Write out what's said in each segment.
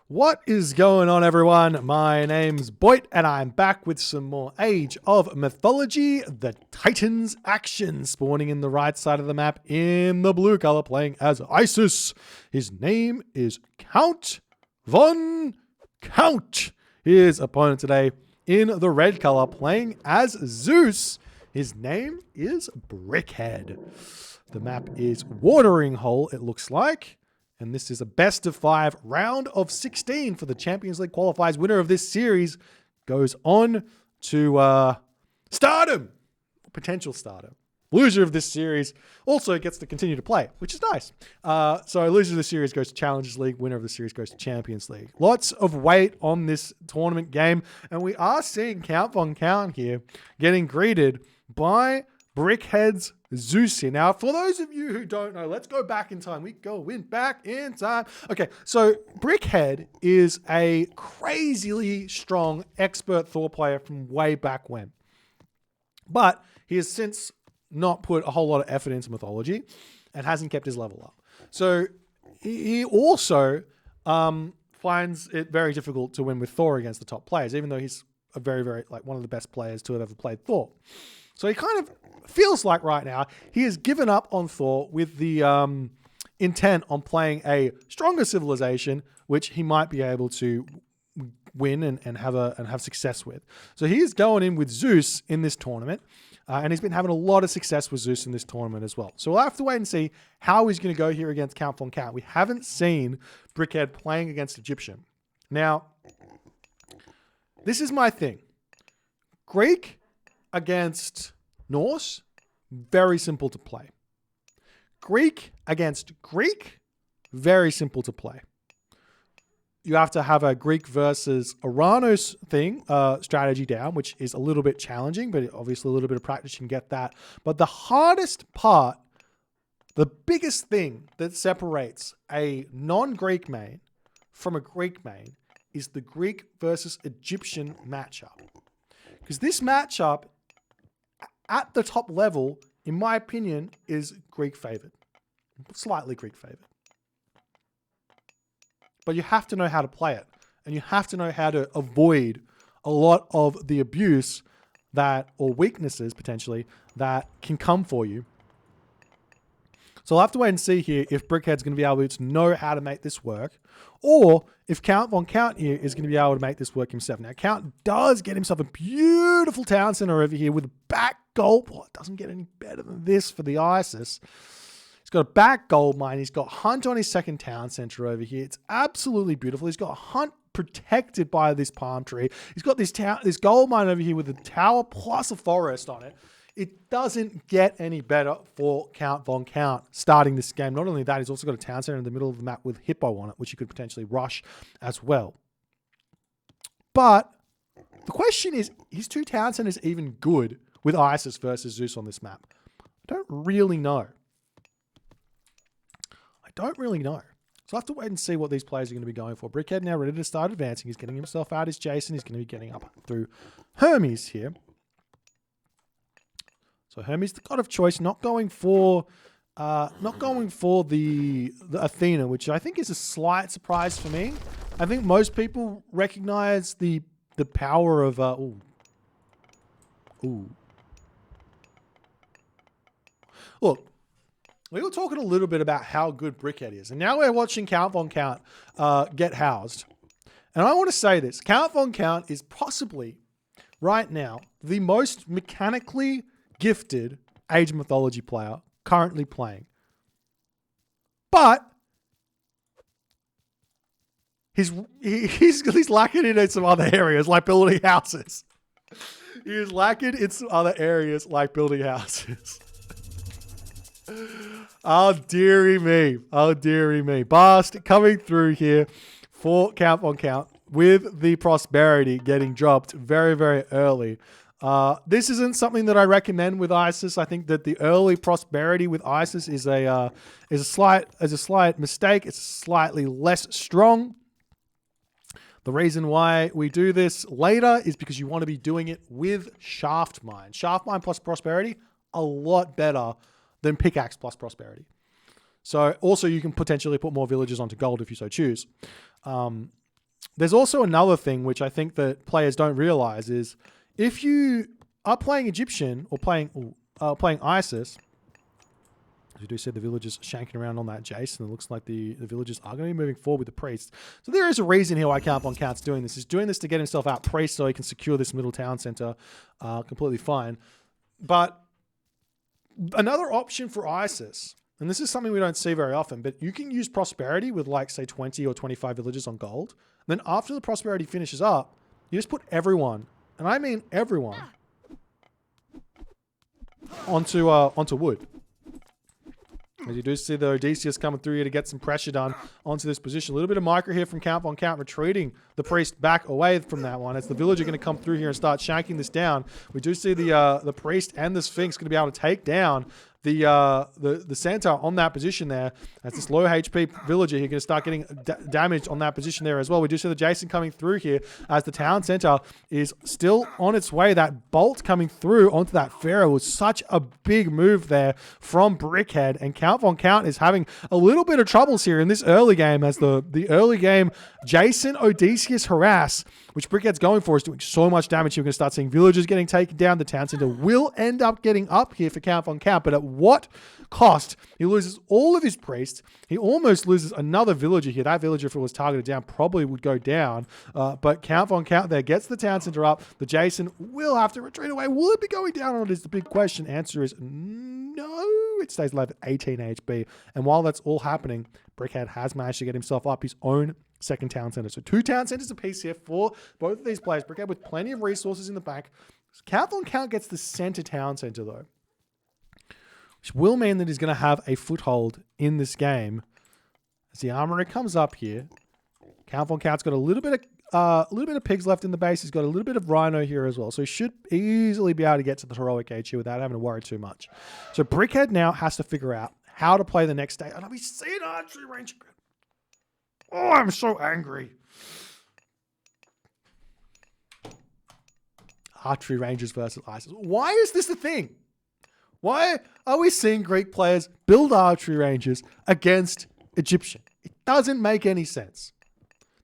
What is going on, everyone? My name's Boit, and I'm back with some more Age of Mythology, the Titans action, spawning in the right side of the map in the blue color, playing as Isis. His name is Count Von Count. His opponent today in the red color, playing as Zeus. His name is Brickhead. The map is Watering Hole, it looks like. And this is a best of 5 round of 16 for the Champions League qualifiers. Winner of this series goes on to stardom, potential stardom. Loser of this series also gets to continue to play, which is nice. So loser of the series goes to Challengers League. Winner of the series goes to Champions League. Lots of weight on this tournament game. And we are seeing Count Von Count here getting greeted by Brickhead's Zeus here. Now, for those of you who don't know, let's go back in time. We go back in time. Okay, so Brickhead is a crazily strong expert Thor player from way back when. But he has since not put a whole lot of effort into mythology and hasn't kept his level up. So he also finds it very difficult to win with Thor against the top players, even though he's a very, very, like, one of the best players to have ever played Thor. So he kind of feels like right now he has given up on Thor with the intent on playing a stronger civilization, which he might be able to win and have success with. So he is going in with Zeus in this tournament, and he's been having a lot of success with Zeus in this tournament as well. So we'll have to wait and see how he's going to go here against Count Von Count. We haven't seen Brickhead playing against Egyptian. Now, this is my thing. Greek against Norse, very simple to play. Greek against Greek, very simple to play. You have to have a Greek versus Uranus thing, strategy down, which is a little bit challenging, but obviously a little bit of practice you can get that. But the hardest part, the biggest thing that separates a non-Greek main from a Greek main is the Greek versus Egyptian matchup. Because this matchup at the top level, in my opinion, is Greek favored. Slightly Greek favored. But you have to know how to play it. And you have to know how to avoid a lot of the abuse that, or weaknesses potentially, that can come for you. So I'll have to wait and see here if Brickhead's going to be able to know how to make this work, or if Count Von Count here is going to be able to make this work himself. Now, Count does get himself a beautiful town center over here with a back gold. Well, it doesn't get any better than this for the Isis. He's got a back gold mine. He's got Hunt on his second town center over here. It's absolutely beautiful. He's got Hunt protected by this palm tree. He's got this gold mine over here with a tower plus a forest on it. It doesn't get any better for Count Von Count starting this game. Not only that, he's also got a town center in the middle of the map with Hippo on it, which he could potentially rush as well. But the question is his two town centers even good with Isis versus Zeus on this map? I don't really know. So I'll have to wait and see what these players are going to be going for. Brickhead now ready to start advancing. He's getting himself out as Jason. He's going to be getting up through Hermes here. So Hermes, the god of choice, not going for the Athena, which I think is a slight surprise for me. I think most people recognize the power of Look, we were talking a little bit about how good Brickhead is, and now we're watching Count Von Count get housed. And I want to say this: Count Von Count is possibly right now the most mechanically gifted Age of Mythology player currently playing. But he's lacking in some other areas like building houses. He's lacking in some other areas like building houses. Oh, dearie me. Oh, dearie me. Bast coming through here for Count Von Count with the prosperity getting dropped very, very early. This isn't something that I recommend with Isis. I think that the early prosperity with Isis is a slight mistake. It's slightly less strong. The reason why we do this later is because you want to be doing it with Shaft Mine. Shaft Mine plus prosperity, a lot better than Pickaxe plus prosperity. So also you can potentially put more villages onto gold if you so choose. there's also another thing which I think that players don't realize is if you are playing Egyptian or playing ISIS, you do see the villagers shanking around on that Jason. It looks like the villagers are going to be moving forward with the priest. So there is a reason here why Count's doing this. He's doing this to get himself out priest so he can secure this middle town center completely fine. But another option for ISIS, and this is something we don't see very often, but you can use prosperity with like, say, 20 or 25 villagers on gold. Then after the prosperity finishes up, you just put everyone, and I mean everyone, onto wood. As you do see the Odysseus coming through here to get some pressure done onto this position. A little bit of micro here from Count, retreating the priest back away from that one. As the villager going to come through here and start shanking this down. We do see the priest and the Sphinx going to be able to take down the centaur on that position there. As this low HP villager here going to start getting damaged on that position there as well. We do see the Jason coming through here as the town center is still on its way. That bolt coming through onto that pharaoh was such a big move there from Brickhead, and Count is having a little bit of troubles here in this early game as the early game Jason Odysseus harass, which Brickhead's going for, is doing so much damage. You're going to start seeing villagers getting taken down. The town center will end up getting up here for Count, but at what cost? He loses all of his priests. He almost loses another villager here. That villager, if it was targeted down, probably would go down. But Count there gets the town center up. The Jason will have to retreat away. Will it be going down, or is the big question? Answer is no. It stays alive at 18 HP. And while that's all happening, Brickhead has managed to get himself up his own second town center. So 2 town centers apiece here for both of these players. Brickhead with plenty of resources in the back. Count gets the center town center though, which will mean that he's going to have a foothold in this game. As the armorer comes up here, Count's got a little bit of pigs left in the base. He's got a little bit of rhino here as well. So he should easily be able to get to the heroic age here without having to worry too much. So Brickhead now has to figure out how to play the next day. And I'll be seeing archery range. Oh, I'm so angry. Archery ranges versus ISIS. Why is this a thing? Why are we seeing Greek players build archery ranges against Egyptian? It doesn't make any sense.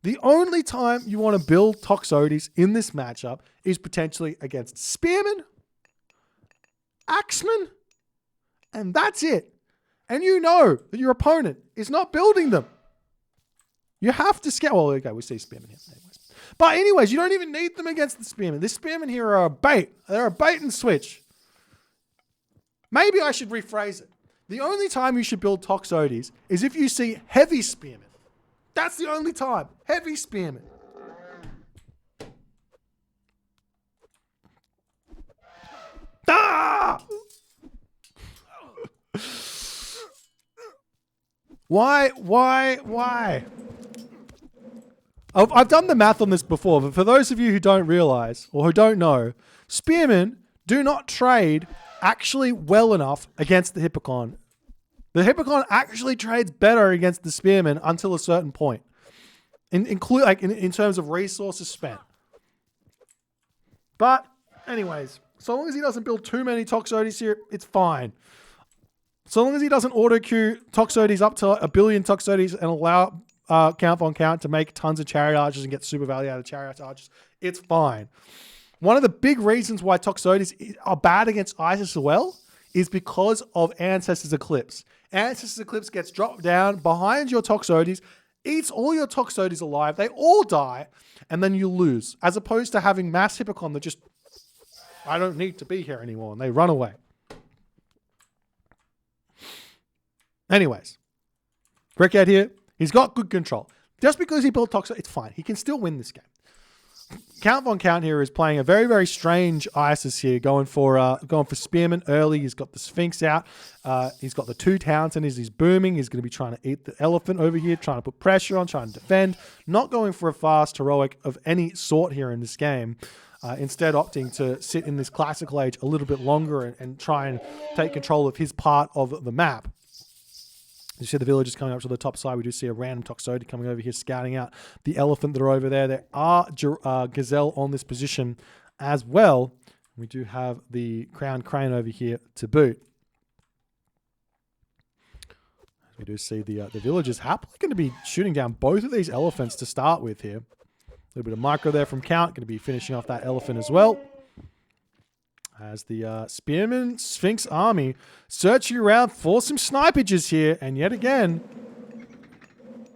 The only time you want to build Toxotes in this matchup is potentially against Spearmen, Axemen, and that's it. And you know that your opponent is not building them. You have to scale. Well, okay, we see Spearmen here. Anyways. But anyways, you don't even need them against the Spearmen. This Spearmen here are a bait. They're a bait and switch. Maybe I should rephrase it. The only time you should build Toxotes is if you see heavy Spearmen. That's the only time. Heavy Spearmen. Ah! Why? I've done the math on this before, but for those of you who don't realize or who don't know, Spearmen do not trade actually well enough against the Hippocon. The Hippocon actually trades better against the Spearmen until a certain point, in terms of resources spent. But anyways, so long as he doesn't build too many Toxotes here, it's fine. So long as he doesn't auto-queue Toxotes up to 1 billion Toxotes and allow Count to make tons of chariot archers and get super value out of chariot archers, it's fine. One of the big reasons why Toxotes are bad against ISIS as well is because of Ancestor's Eclipse. Ancestor's Eclipse gets dropped down behind your Toxotes, eats all your Toxotes alive, they all die, and then you lose. As opposed to having mass Hippocon that just, I don't need to be here anymore, and they run away. Anyways, Brickhead here, he's got good control. Just because he built Toxotes, it's fine. He can still win this game. Count here is playing a very, very strange ISIS here, going for Spearman early. He's got the Sphinx out. He's got the 2 town centers. He's booming. He's going to be trying to eat the elephant over here, trying to put pressure on, trying to defend. Not going for a fast heroic of any sort here in this game. Instead opting to sit in this classical age a little bit longer and try and take control of his part of the map. You see the villagers coming up to the top side. We do see a random Toxotes coming over here, scouting out the elephant that are over there. There are gazelle on this position as well. We do have the crowned crane over here to boot. We do see the villagers happily going to be shooting down both of these elephants to start with here. little bit of micro there from Count. Going to be finishing off that elephant as well. As the Spearman Sphinx army searching around for some snipages here. And yet again,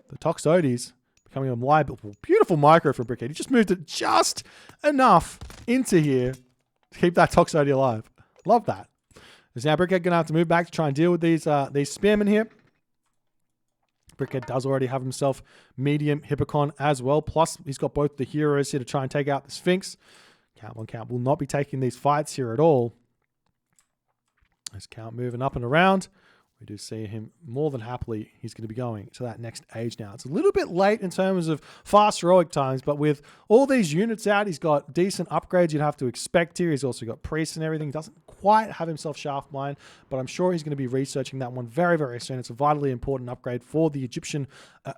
the Toxotes becoming a liable. Beautiful micro from Brickhead. He just moved it just enough into here to keep that Toxote alive. Love that. Is now Brickhead going to have to move back to try and deal with these Spearmen here. Brickhead does already have himself medium Hippocon as well. Plus, he's got both the heroes here to try and take out the Sphinx. Count will not be taking these fights here at all. As Count moving up and around, we do see him more than happily. He's going to be going to that next age now. It's a little bit late in terms of fast heroic times, but with all these units out, he's got decent upgrades you'd have to expect here. He's also got priests and everything. He doesn't quite have himself shaft mine, but I'm sure he's going to be researching that one very, very soon. It's a vitally important upgrade for the Egyptian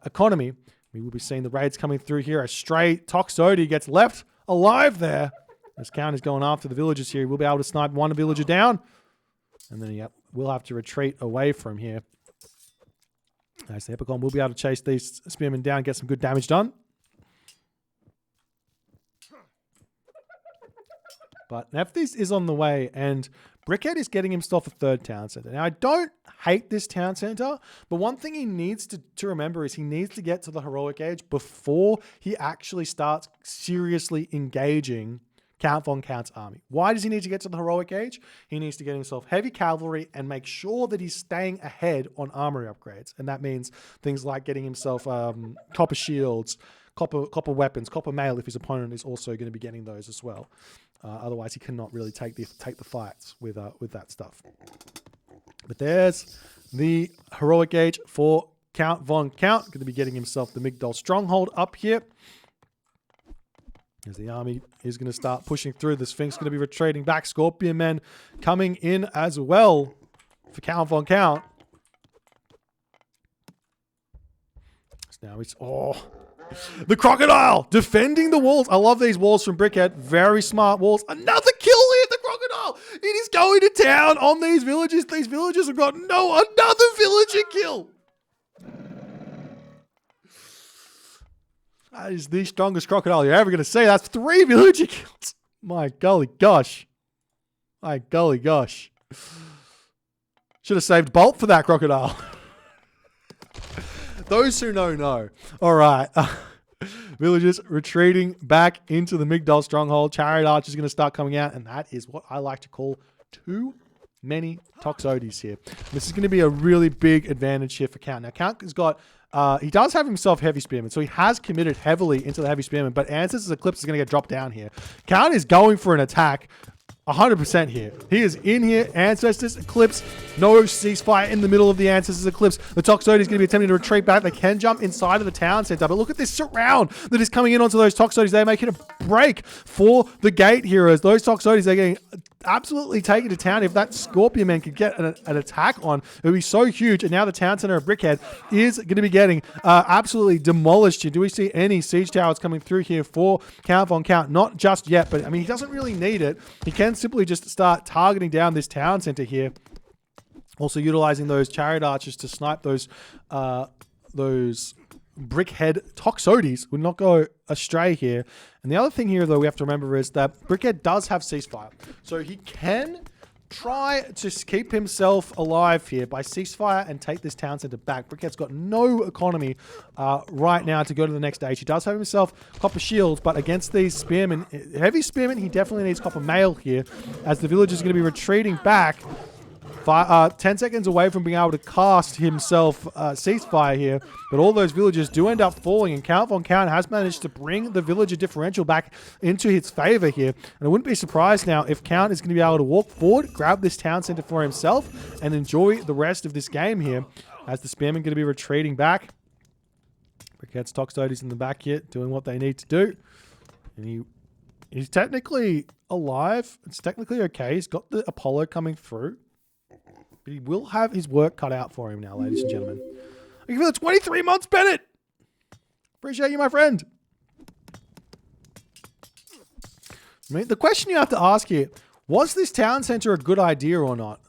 economy. We will be seeing the raids coming through here. A stray Toxote gets left alive there. As Count is going after the villagers here, he will be able to snipe one villager down. And then he will have to retreat away from here. As the Hippocon will be able to chase these spearmen down, get some good damage done. But Nephthys is on the way, and Brickhead is getting himself a third town center. Now, I don't hate this town center, but one thing he needs to remember is he needs to get to the heroic age before he actually starts seriously engaging Count von Count's army. Why does he need to get to the heroic age? He needs to get himself heavy cavalry and make sure that he's staying ahead on armory upgrades. And that means things like getting himself copper shields, copper weapons, copper mail if his opponent is also going to be getting those as well. Otherwise, he cannot really take the fights with that stuff. But there's the heroic age for Count von Count. Going to be getting himself the Migdol stronghold up here. As the army is going to start pushing through, the Sphinx going to be retreating back. Scorpion men coming in as well for Count von Count. So now it's the crocodile defending the walls. I love these walls from Brickhead. Very smart walls. Another kill here, the crocodile. It is going to town on these villages. These villagers have got another villager kill. That is the strongest crocodile you're ever going to see. That's 3 villager kills. My golly gosh. My golly gosh. Should have saved Bolt for that crocodile. Those who know. All right. Villagers retreating back into the Migdol stronghold. Chariot Archer is going to start coming out, and that is what I like to call too many Toxotes here. This is going to be a really big advantage here for Count. Now, Count has got... he does have himself heavy spearmen, so he has committed heavily into the heavy spearmen, but Ancestors Eclipse is going to get dropped down here. Count is going for an attack 100% here. He is in here. Ancestors Eclipse. No ceasefire in the middle of the Ancestors Eclipse. The Toxotes is going to be attempting to retreat back. They can jump inside of the town center, but look at this surround that is coming in onto those Toxotes. They're making a break for the gate heroes. Those Toxotes, they're getting absolutely taken to town. If that Scorpion Man could get an attack on, it would be so huge. And now the town center of Brickhead is going to be getting absolutely demolished here. Do we see any siege towers coming through here for Count von Count? Not just yet, but I mean, he doesn't really need it. He can simply just start targeting down this town center here. Also utilizing those chariot archers to snipe those Brickhead Toxotes. Would not go astray here. And the other thing here, though, we have to remember is that Brickhead does have ceasefire. So he can try to keep himself alive here by ceasefire and take this town center back. Brickhead's got no economy right now to go to the next stage. He does have himself copper shields, but against these spearmen, heavy spearmen, he definitely needs copper mail here, as the village is going to be retreating back. 10 seconds away from being able to cast himself ceasefire here, but all those villagers do end up falling, and Count von Count has managed to bring the villager differential back into his favor here. And I wouldn't be surprised now if Count is going to be able to walk forward, grab this town center for himself, and enjoy the rest of this game here, as the spearmen going to be retreating back. Brickhead's Toxotes in the back here, doing what they need to do. And he's technically alive. It's technically okay. He's got the Apollo coming through. But he will have his work cut out for him now, ladies and gentlemen. Thank you for the 23 months, Bennett. Appreciate you, my friend. I mean, the question you have to ask here, was this town center a good idea or not?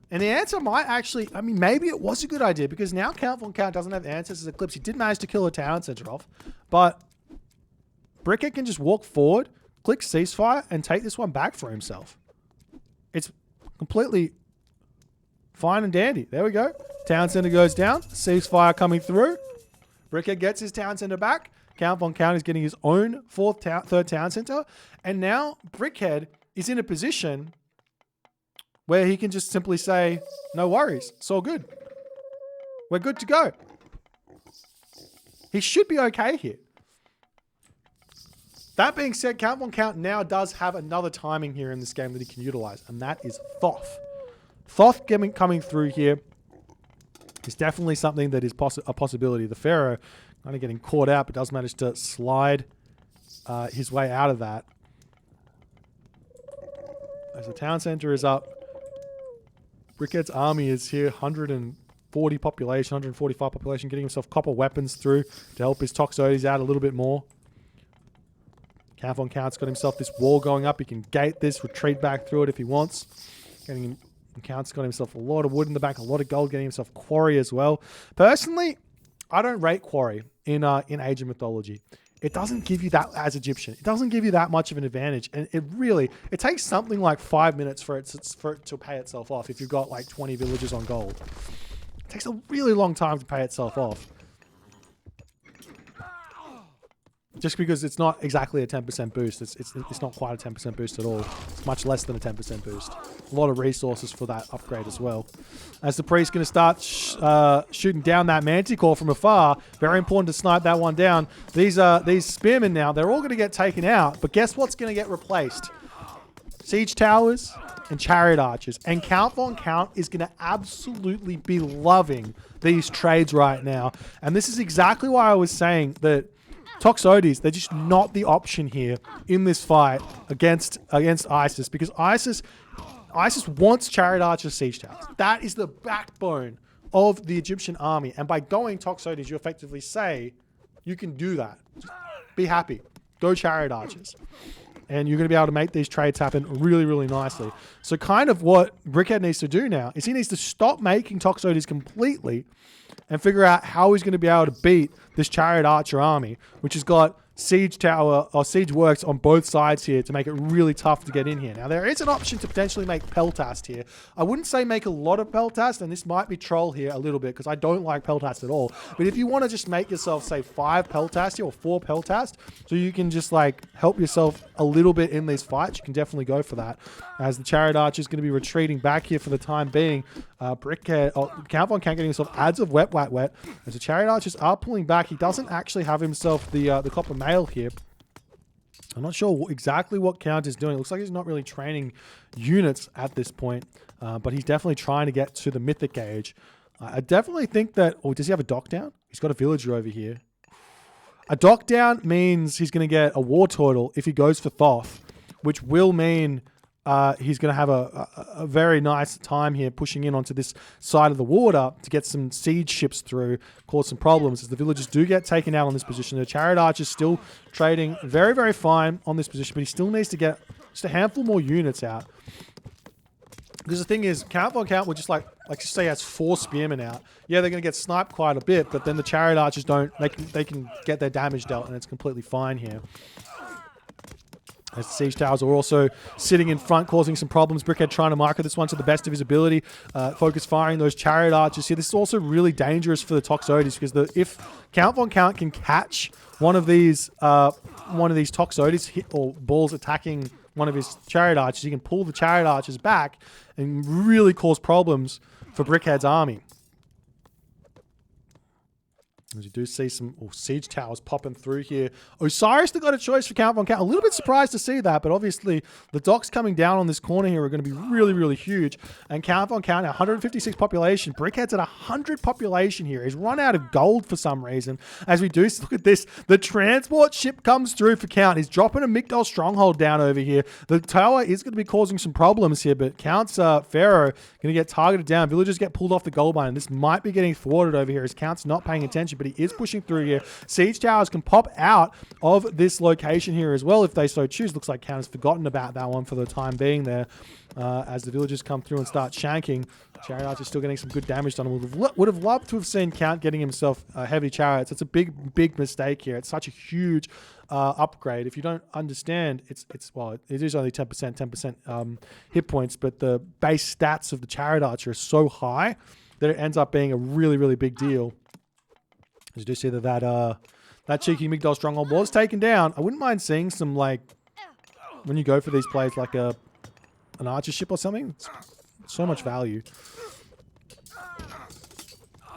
And the answer might actually, I mean, maybe it was a good idea, because now Count von Count doesn't have Ancestors Eclipse. He did manage to kill a town center off, but Brickhead can just walk forward, click ceasefire, and take this one back for himself. It's completely fine and dandy. There we go. Town center goes down. Ceasefire coming through. Brickhead gets his town center back. Count Von Count is getting his own third town center. And now Brickhead is in a position where he can just simply say, no worries, it's all good. We're good to go. He should be okay here. That being said, Count Von Count now does have another timing here in this game that he can utilize, and that is Thoth. Thoth coming through here is definitely something that is a possibility. The Pharaoh kind of getting caught out, but does manage to slide his way out of that. As the town center is up, Brickhead's army is here, 140 population, 145 population, getting himself copper weapons through to help his Toxotes out a little bit more. Count Von Count's got himself this wall going up. He can gate this, retreat back through it if he wants. Count's got himself a lot of wood in the back, a lot of gold, getting himself quarry as well. Personally, I don't rate quarry in Age of Mythology. It doesn't give you that as Egyptian. It doesn't give you that much of an advantage, and it takes something like 5 minutes for it to pay itself off. If you've got like 20 villages on gold, it takes a really long time to pay itself off. Just because it's not exactly a 10% boost. It's not quite a 10% boost at all. It's much less than a 10% boost. A lot of resources for that upgrade as well. As the priest's going to start shooting down that manticore from afar. Very important to snipe that one down. These spearmen now, they're all going to get taken out. But guess what's going to get replaced? Siege towers and chariot archers. And Count Von Count is going to absolutely be loving these trades right now. And this is exactly why I was saying that Toxotes, they're just not the option here in this fight against Isis, because Isis wants chariot archers, siege towers. That is the backbone of the Egyptian army, and by going Toxotes, you effectively say you can do that. Just be happy, go chariot archers, and you're going to be able to make these trades happen really, really nicely. So kind of what Brickhead needs to do now is he needs to stop making Toxotes completely and figure out how he's going to be able to beat this chariot archer army, which has got siege tower or siege works on both sides here to make it really tough to get in here. Now, there is an option to potentially make Peltast here. I wouldn't say make a lot of Peltast, and this might be troll here a little bit because I don't like Peltast at all. But if you want to just make yourself, say, 5 Peltast here or 4 Peltast, so you can just like help yourself a little bit in these fights, you can definitely go for that. As the chariot archer is going to be retreating back here for the time being. Brickhead, Count Von Count getting himself adds of wet. As the chariot archers are pulling back, he doesn't actually have himself the copper mail here. I'm not sure exactly what Count is doing. It looks like he's not really training units at this point, but he's definitely trying to get to the mythic age. I definitely think that... Oh, does he have a dock down? He's got a villager over here. A dock down means he's going to get a war turtle if he goes for Thoth, which will mean he's going to have a very nice time here pushing in onto this side of the water to get some siege ships through, cause some problems as the villagers do get taken out on this position. The chariot archer is still trading very, very fine on this position, but he still needs to get just a handful more units out. Because the thing is, Count Von Count will just like say he has 4 spearmen out. Yeah, they're going to get sniped quite a bit, but then the chariot archers don't, they can get their damage dealt and it's completely fine here. As the siege towers are also sitting in front, causing some problems. Brickhead trying to market this one to the best of his ability. Focus firing those chariot archers here. This is also really dangerous for the Toxotes because if Count Von Count can catch one of these Toxotes or balls attacking one of his chariot archers, he can pull the chariot archers back and really cause problems for Brickhead's army. As you do see some siege towers popping through here. Osiris still got a choice for Count Von Count. A little bit surprised to see that, but obviously the docks coming down on this corner here are going to be really, really huge. And Count Von Count, 156 population. Brickhead's at 100 population here. He's run out of gold for some reason. As we do look at this, the transport ship comes through for Count. He's dropping a migdol stronghold down over here. The tower is going to be causing some problems here, but Count's Pharaoh going to get targeted down. Villagers get pulled off the gold mine, and this might be getting thwarted over here as Count's not paying attention, but he is pushing through here. Siege towers can pop out of this location here as well if they so choose. Looks like Count has forgotten about that one for the time being there. As the villagers come through and start shanking Chariot Archer still getting some good damage done. Would have loved to have seen Count getting himself heavy chariots. It's a big mistake here. It's such a huge upgrade. If you don't understand, well, it is only 10% hit points, but the base stats of the Chariot Archer are so high that it ends up being a really big deal. As you do see that cheeky migdol stronghold was taken down. I wouldn't mind seeing some, like, when you go for these plays, like an archer ship or something. It's so much value.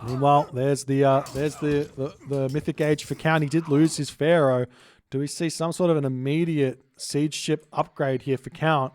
Meanwhile, there's the mythic age for Count. He did lose his pharaoh. Do we see some sort of an immediate siege ship upgrade here for Count?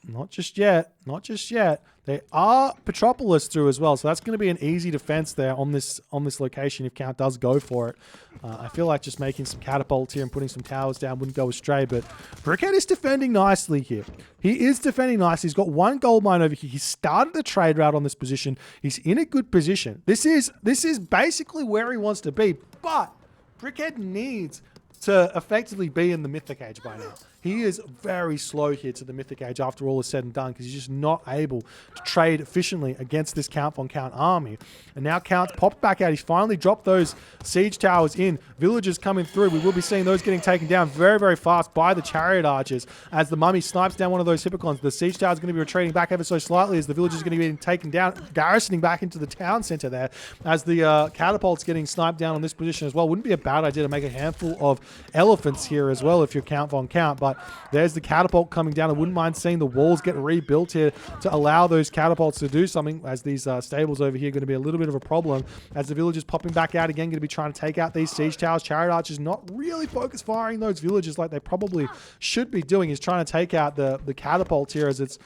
Not just yet. Not just yet. They are Petropolis through as well, so that's going to be an easy defense there on this location if Count does go for it. I feel like just making some catapults here and putting some towers down wouldn't go astray, but Brickhead is defending nicely here. He is defending nicely. He's got one gold mine over here. He started the trade route on this position. He's in a good position. This is basically where he wants to be, but Brickhead needs to effectively be in the Mythic Age by now. He is very slow here to the Mythic Age after all is said and done because he's just not able to trade efficiently against this Count von Count army. And now Count's popped back out. He's finally dropped those siege towers in. Villagers coming through. We will be seeing those getting taken down very fast by the Chariot Archers as the Mummy snipes down one of those Hippocons. The siege tower is going to be retreating back ever so slightly as the villagers are going to be getting taken down, garrisoning back into the town center there as the catapults getting sniped down on this position as well. Wouldn't be a bad idea to make a handful of elephants here as well if you're Count von Count, but there's the catapult coming down. I wouldn't mind seeing the walls get rebuilt here to allow those catapults to do something, as these stables over here are going to be a little bit of a problem as the villagers popping back out again, going to be trying to take out these siege towers. Chariot Archers not really focus firing those villagers like they probably should be doing. He's trying to take out the catapults here as it's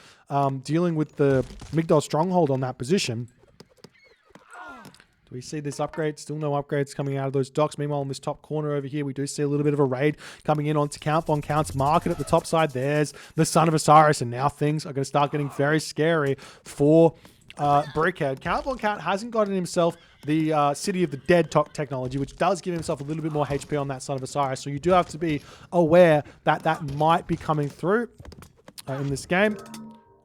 dealing with the migdol stronghold on that position. Do we see this upgrade? Still no upgrades coming out of those docks. Meanwhile, in this top corner over here, we do see a little bit of a raid coming in onto Count von Count's market at the top side. There's the Son of Osiris, and now things are going to start getting very scary for Brickhead. Count von Count hasn't gotten himself the City of the Dead technology, which does give himself a little bit more HP on that Son of Osiris. So you do have to be aware that that might be coming through in this game.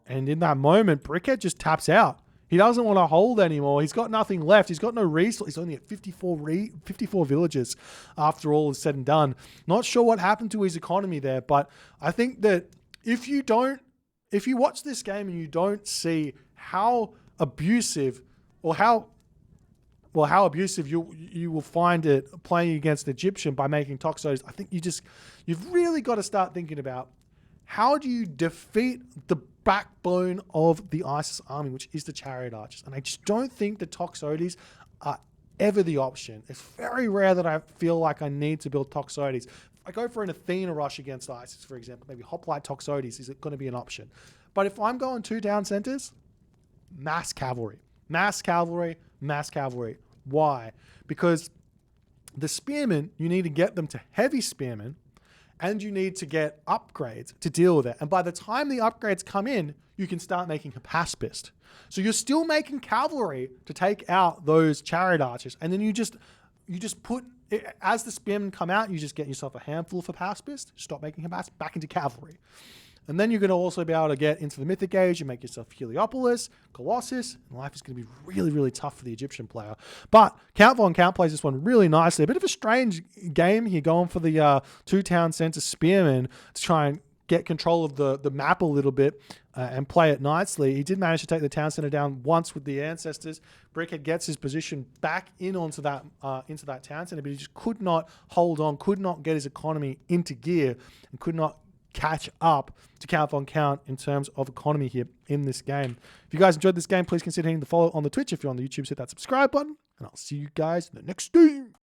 And in that moment, Brickhead just taps out. He doesn't want to hold anymore. He's got nothing left. He's got no resource. He's only at 54 villages after all is said and done. Not sure what happened to his economy there, but I think that if you watch this game and you don't see how abusive or how abusive you will find it playing against Egyptian by making Toxos, I think you've really got to start thinking about how do you defeat the backbone of the ISIS army, which is the Chariot Archers. And I just don't think the Toxotes are ever the option. It's very rare that I feel like I need to build Toxotes. If I go for an Athena rush against ISIS, for example, maybe Hoplite Toxotes is going to be an option. But if I'm going 2 town centers, mass cavalry. Mass cavalry, mass cavalry. Why? Because the spearmen, you need to get them to heavy spearmen, and you need to get upgrades to deal with it. And by the time the upgrades come in, you can start making Hapaspist. So you're still making cavalry to take out those Chariot Archers. And then you just put, as the spearmen come out, you just get yourself a handful of Hapaspist, stop making Hapaspist, back into cavalry. And then you're going to also be able to get into the Mythic Age and make yourself Heliopolis, Colossus, and life is going to be really tough for the Egyptian player. But Count von Count plays this one really nicely. A bit of a strange game here, going for the 2 town center spearmen to try and get control of the map a little bit and play it nicely. He did manage to take the town center down once with the ancestors. Brickhead gets his position back in onto that into that town center, but he just could not hold on, could not get his economy into gear, and could not catch up to Count von Count in terms of economy here in this game. If you guys enjoyed this game, please consider hitting the follow on the Twitch. If you're on the YouTube, hit that subscribe button, and I'll see you guys in the next game.